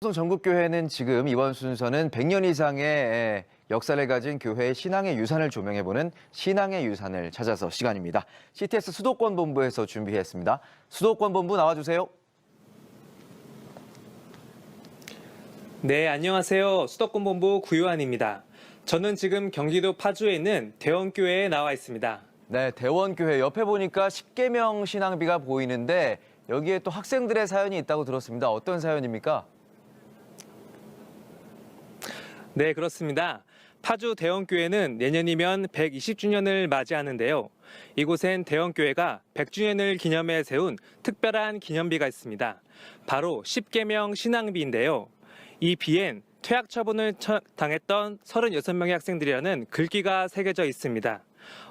하수동 전국교회는 지금 이번 순서는 100년 이상의 역사를 가진 교회의 신앙의 유산을 조명해보는 신앙의 유산을 찾아서 시간입니다. CTS 수도권본부에서 준비했습니다. 수도권본부 나와주세요. 네, 안녕하세요. 수도권본부 구요한입니다. 저는 지금 경기도 파주에 있는 대원교회에 나와 있습니다. 네, 대원교회 옆에 보니까 십계명 신앙비가 보이는데 여기에 또 학생들의 사연이 있다고 들었습니다. 어떤 사연입니까? 네, 그렇습니다. 파주 대원교회는 내년이면 120주년을 맞이하는데요. 이곳엔 대원교회가 100주년을 기념해 세운 특별한 기념비가 있습니다. 바로 십계명 신앙비인데요. 이 비엔 퇴학 처분을 당했던 36명의 학생들이라는 글귀가 새겨져 있습니다.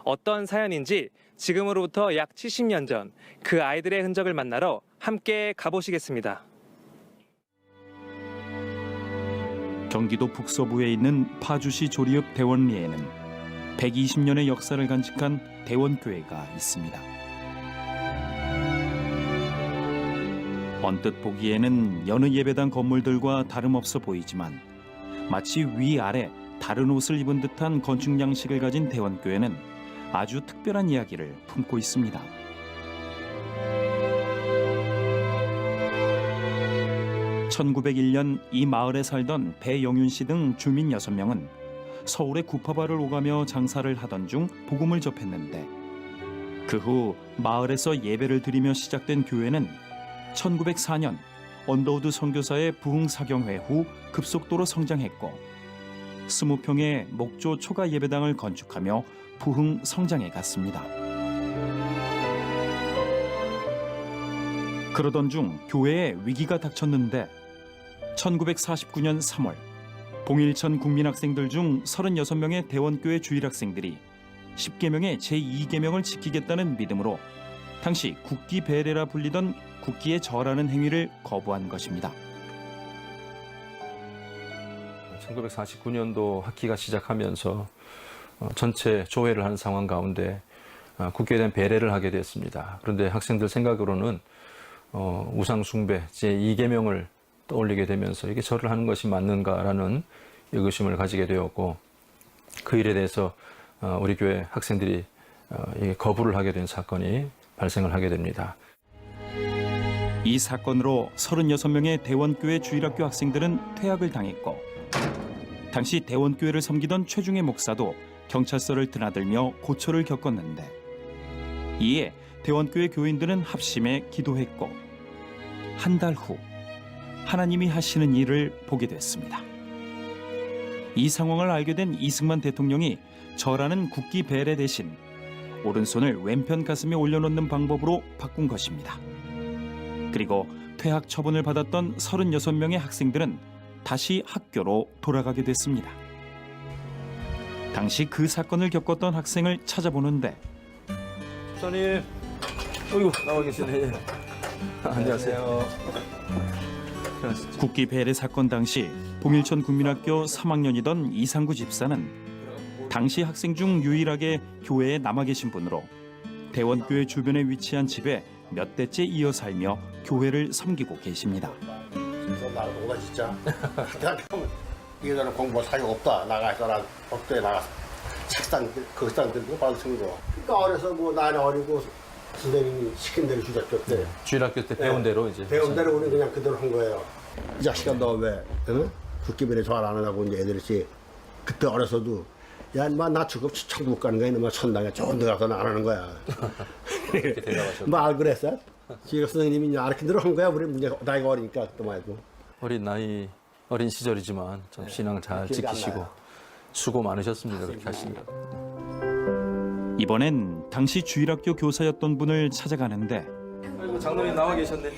어떤 사연인지 지금으로부터 약 70년 전 그 아이들의 흔적을 만나러 함께 가보시겠습니다. 경기도 북서부에 있는 파주시 조리읍 대원리에는 120년의 역사를 간직한 대원교회가 있습니다. 언뜻 보기에는 여느 예배당 건물들과 다름없어 보이지만 마치 위아래 다른 옷을 입은 듯한 건축 양식을 가진 대원교회는 아주 특별한 이야기를 품고 있습니다. (1901년) 이 마을에 살던 배영윤 씨 등 주민 6명은 서울의 구파발을 오가며 장사를 하던 중 복음을 접했는데 그 후 마을에서 예배를 드리며 시작된 교회는 1904년 언더우드 선교사의 부흥 사경회 후 급속도로 성장했고 20평의 목조 초가 예배당을 건축하며 부흥 성장해 갔습니다. 그러던 중 교회에 위기가 닥쳤는데 1949년 3월 봉일천 국민학생들 중 36명의 대원교회 주일학생들이 십계명의 제2계명을 지키겠다는 믿음으로 당시 국기 배례라 불리던 국기에 절하는 행위를 거부한 것입니다. 1949년도 학기가 시작하면서 전체 조회를 하는 상황 가운데 국기에 대한 배례를 하게 됐습니다. 그런데 학생들 생각으로는 우상 숭배 제2계명을 떠올리게 되면서 이게 절을 하는 것이 맞는가라는 의구심을 가지게 되었고 그 일에 대해서 우리 교회 학생들이 거부를 하게 된 사건이 발생을 하게 됩니다. 이 사건으로 36명의 대원교회 주일학교 학생들은 퇴학을 당했고 당시 대원교회를 섬기던 최중의 목사도 경찰서를 드나들며 고초를 겪었는데 이에 대원교회 교인들은 합심해 기도했고 한 달 후 하나님이 하시는 일을 보게 됐습니다. 이 상황을 알게 된 이승만 대통령이 절하는 국기 배례 대신 오른손을 왼편 가슴에 올려놓는 방법으로 바꾼 것입니다. 그리고 퇴학 처분을 받았던 36명의 학생들은 다시 학교로 돌아가게 됐습니다. 당시 그 사건을 겪었던 학생을 찾아보는데 목사님, 어이구 나와 계시네. 안녕하세요. 국기 배례 사건 당시 봉일천 국민학교 3학년이던 이상구 집사는 당시 학생 중 유일하게 교회에 남아 계신 분으로 대원교회 주변에 위치한 집에 몇 대째 이어 살며 교회를 섬기고 계십니다. 나가 진짜. 이거는 공부 사용 없다. 나가서 복도에 나가서 책상 들고 방 쓰고. 그러니까 어려서 뭐 나는 어리고 선생님이 시킨 대로 주작줬대. 주일학교 때 배운 대로 이제 배운 대로 우리 그냥 그대로 한 거예요. 이 자식아 너 왜 국기별에 잘 안 하냐고 이제 애들이 그때 어려서도 야 인마 나 지금 천국 가는 거야 이놈아 천당에 좋은 데 가서는 안 하는 거야. 말 그랬어? 지금 선생님이 이제 알게 대로 한 거야. 우리 이제 나이가 어리니까 또 말고. 어린 시절이지만 좀 신앙 잘 지키시고 수고 많으셨습니다. 그렇게 하시니까. 이번엔 당시 주일학교 교사였던 분을 찾아가는데 아이고 장로님 나와 계셨네.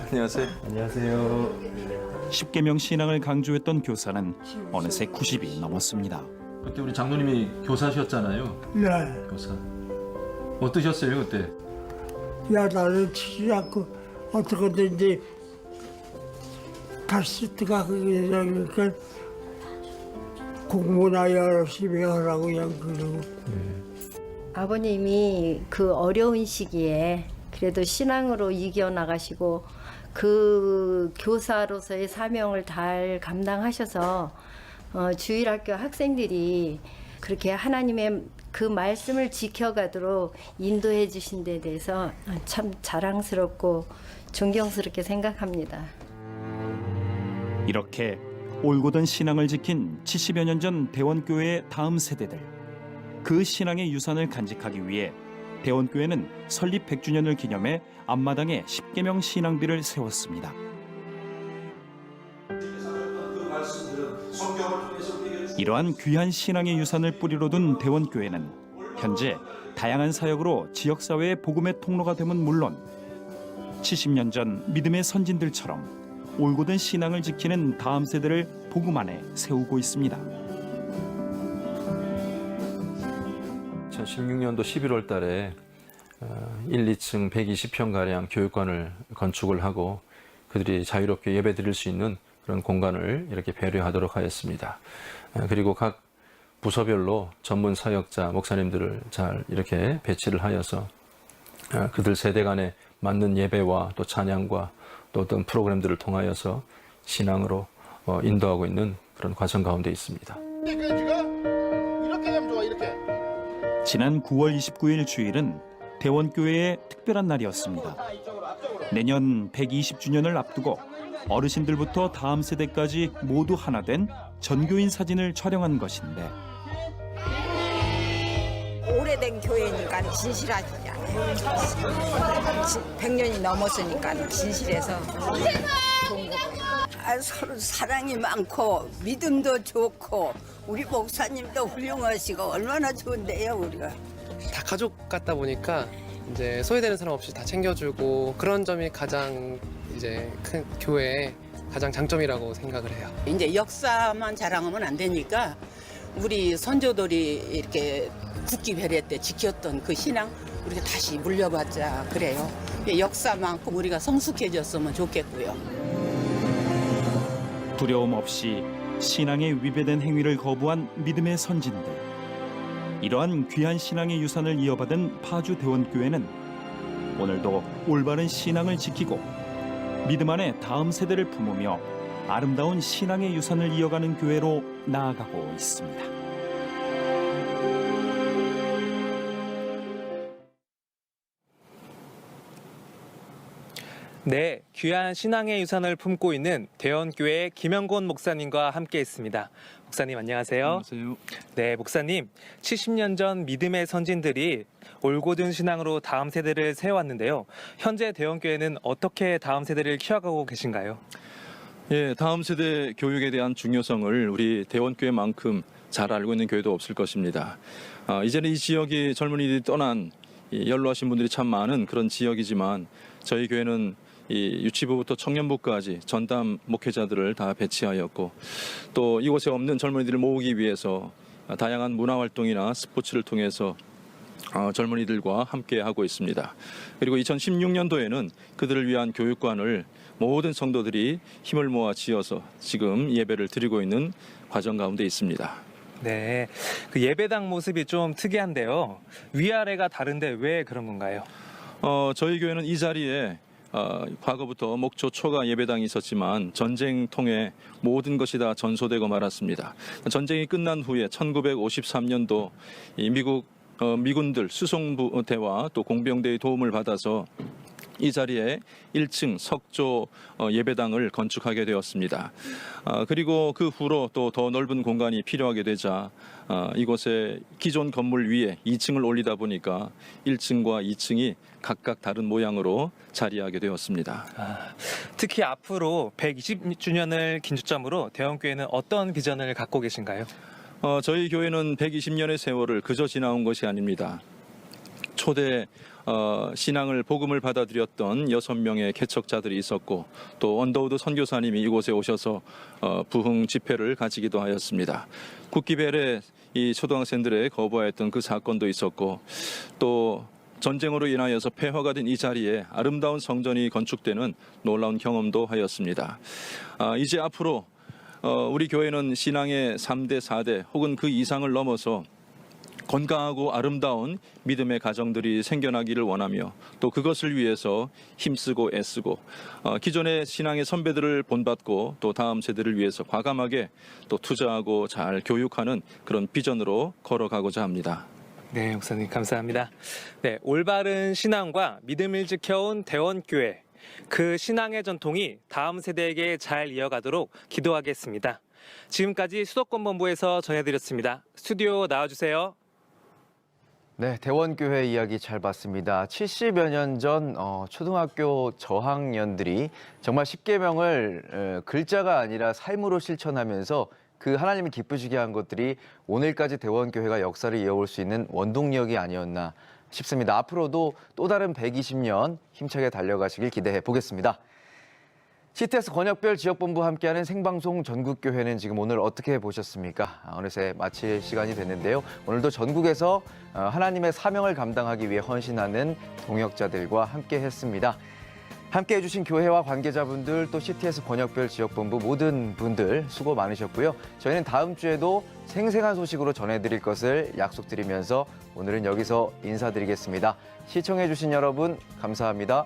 안녕하세요. 안녕하세요. 십계명 신앙을 강조했던 교사는 어느새 90이 넘었습니다. 그때 우리 장로님이 교사셨잖아요. 네. 교사. 어떠셨어요 그때? 야, 나는 치지 않고 어떻게든지 가스트가 그러니까 공부나 열심히 하라고 그냥 그러고. 아버님이 그 어려운 시기에 그래도 신앙으로 이겨나가시고 그 교사로서의 사명을 잘 감당하셔서 주일학교 학생들이 그렇게 하나님의 그 말씀을 지켜가도록 인도해 주신 데 대해서 참 자랑스럽고 존경스럽게 생각합니다. 이렇게 올곧은 신앙을 지킨 70여 년 전 대원교회의 다음 세대들. 그 신앙의 유산을 간직하기 위해 대원교회는 설립 100주년을 기념해 앞마당에 10계명 신앙비를 세웠습니다. 이러한 귀한 신앙의 유산을 뿌리로 둔 대원교회는 현재 다양한 사역으로 지역사회의 복음의 통로가 됨은 물론 70년 전 믿음의 선진들처럼 올곧은 신앙을 지키는 다음 세대를 복음 안에 세우고 있습니다. 2016년도 11월 달에 1, 2층 120평가량 교육관을 건축을 하고 그들이 자유롭게 예배 드릴 수 있는 그런 공간을 이렇게 배려하도록 하였습니다. 그리고 각 부서별로 전문 사역자, 목사님들을 잘 이렇게 배치를 하여서 그들 세대 간에 맞는 예배와 또 찬양과 또 어떤 프로그램들을 통하여서 신앙으로 인도하고 있는 그런 과정 가운데 있습니다. 이렇게 하면 좋아, 이렇게. 지난 9월 29일 주일은 대원교회의 특별한 날이었습니다. 내년 120주년을 앞두고 어르신들부터 다음 세대까지 모두 하나 된 전교인 사진을 촬영한 것인데 오래된 교회니까 진실하잖아요. 100년이 넘었으니까 진실해서 좋은 거. 서로 사랑이 많고 믿음도 좋고 우리 목사님도 훌륭하시고 얼마나 좋은데요, 우리가. 다 가족 같다 보니까 이제 소외되는 사람 없이 다 챙겨주고 그런 점이 가장 이제 큰 교회의 가장 장점이라고 생각을 해요. 이제 역사만 자랑하면 안 되니까 우리 선조들이 이렇게 국기 배례 때 지켰던 그 신앙 우리가 다시 물려받자 그래요. 역사만큼 우리가 성숙해졌으면 좋겠고요. 두려움 없이 신앙에 위배된 행위를 거부한 믿음의 선진들. 이러한 귀한 신앙의 유산을 이어받은 파주 대원교회는 오늘도 올바른 신앙을 지키고 믿음 안에 다음 세대를 품으며 아름다운 신앙의 유산을 이어가는 교회로 나아가고 있습니다. 네, 귀한 신앙의 유산을 품고 있는 대원교회 김영곤 목사님과 함께했습니다. 목사님 안녕하세요. 안녕하세요. 네, 목사님 70년 전 믿음의 선진들이 올곧은 신앙으로 다음 세대를 세워왔는데요. 현재 대원교회는 어떻게 다음 세대를 키워가고 계신가요? 예, 다음 세대 교육에 대한 중요성을 우리 대원교회만큼 잘 알고 있는 교회도 없을 것입니다. 이제는 이 지역이 젊은이들이 떠난 연로하신 분들이 참 많은 그런 지역이지만 저희 교회는 이 유치부부터 청년부까지 전담 목회자들을 다 배치하였고 또 이곳에 없는 젊은이들을 모으기 위해서 다양한 문화활동이나 스포츠를 통해서 젊은이들과 함께 하고 있습니다. 그리고 2016년도에는 그들을 위한 교육관을 모든 성도들이 힘을 모아 지어서 지금 예배를 드리고 있는 과정 가운데 있습니다. 네, 그 예배당 모습이 좀 특이한데요. 위아래가 다른데 왜 그런 건가요? 저희 교회는 이 자리에 과거부터 목초 초가 예배당이 있었지만 전쟁 통해 모든 것이 다 전소되고 말았습니다. 전쟁이 끝난 후에 1953년도 미군들 수송부대와 또 공병대의 도움을 받아서 이 자리에 1층 석조 예배당을 건축하게 되었습니다. 그리고 그 후로 또 더 넓은 공간이 필요하게 되자 이곳에 기존 건물 위에 2층을 올리다 보니까 1층과 2층이 각각 다른 모양으로 자리하게 되었습니다. 특히 앞으로 120주년을 긴초점으로 대원교회는 어떤 비전을 갖고 계신가요? 저희 교회는 120년의 세월을 그저 지나온 것이 아닙니다. 초대 신앙을 복음을 받아들였던 6명의 개척자들이 있었고 또 언더우드 선교사님이 이곳에 오셔서 부흥 집회를 가지기도 하였습니다. 국기벨에 이 초등학생들의 거부하였던 그 사건도 있었고 또 전쟁으로 인하여서 폐허가 된 이 자리에 아름다운 성전이 건축되는 놀라운 경험도 하였습니다. 이제 앞으로 우리 교회는 신앙의 3대, 4대 혹은 그 이상을 넘어서 건강하고 아름다운 믿음의 가정들이 생겨나기를 원하며 또 그것을 위해서 힘쓰고 애쓰고 기존의 신앙의 선배들을 본받고 또 다음 세대를 위해서 과감하게 또 투자하고 잘 교육하는 그런 비전으로 걸어가고자 합니다. 네, 목사님 감사합니다. 네, 올바른 신앙과 믿음을 지켜온 대원교회. 그 신앙의 전통이 다음 세대에게 잘 이어가도록 기도하겠습니다. 지금까지 수도권본부에서 전해드렸습니다. 스튜디오 나와주세요. 네, 대원교회 이야기 잘 봤습니다. 70여 년 전 초등학교 저학년들이 정말 십계명을 글자가 아니라 삶으로 실천하면서 그 하나님이 기쁘시게 한 것들이 오늘까지 대원교회가 역사를 이어올 수 있는 원동력이 아니었나 싶습니다. 앞으로도 또 다른 120년 힘차게 달려가시길 기대해 보겠습니다. CTS 권역별 지역본부 함께하는 생방송 전국교회는 지금 오늘 어떻게 보셨습니까? 어느새 마칠 시간이 됐는데요. 오늘도 전국에서 하나님의 사명을 감당하기 위해 헌신하는 동역자들과 함께했습니다. 함께해 주신 교회와 관계자분들 또 CTS 권역별 지역본부 모든 분들 수고 많으셨고요. 저희는 다음 주에도 생생한 소식으로 전해드릴 것을 약속드리면서 오늘은 여기서 인사드리겠습니다. 시청해 주신 여러분 감사합니다.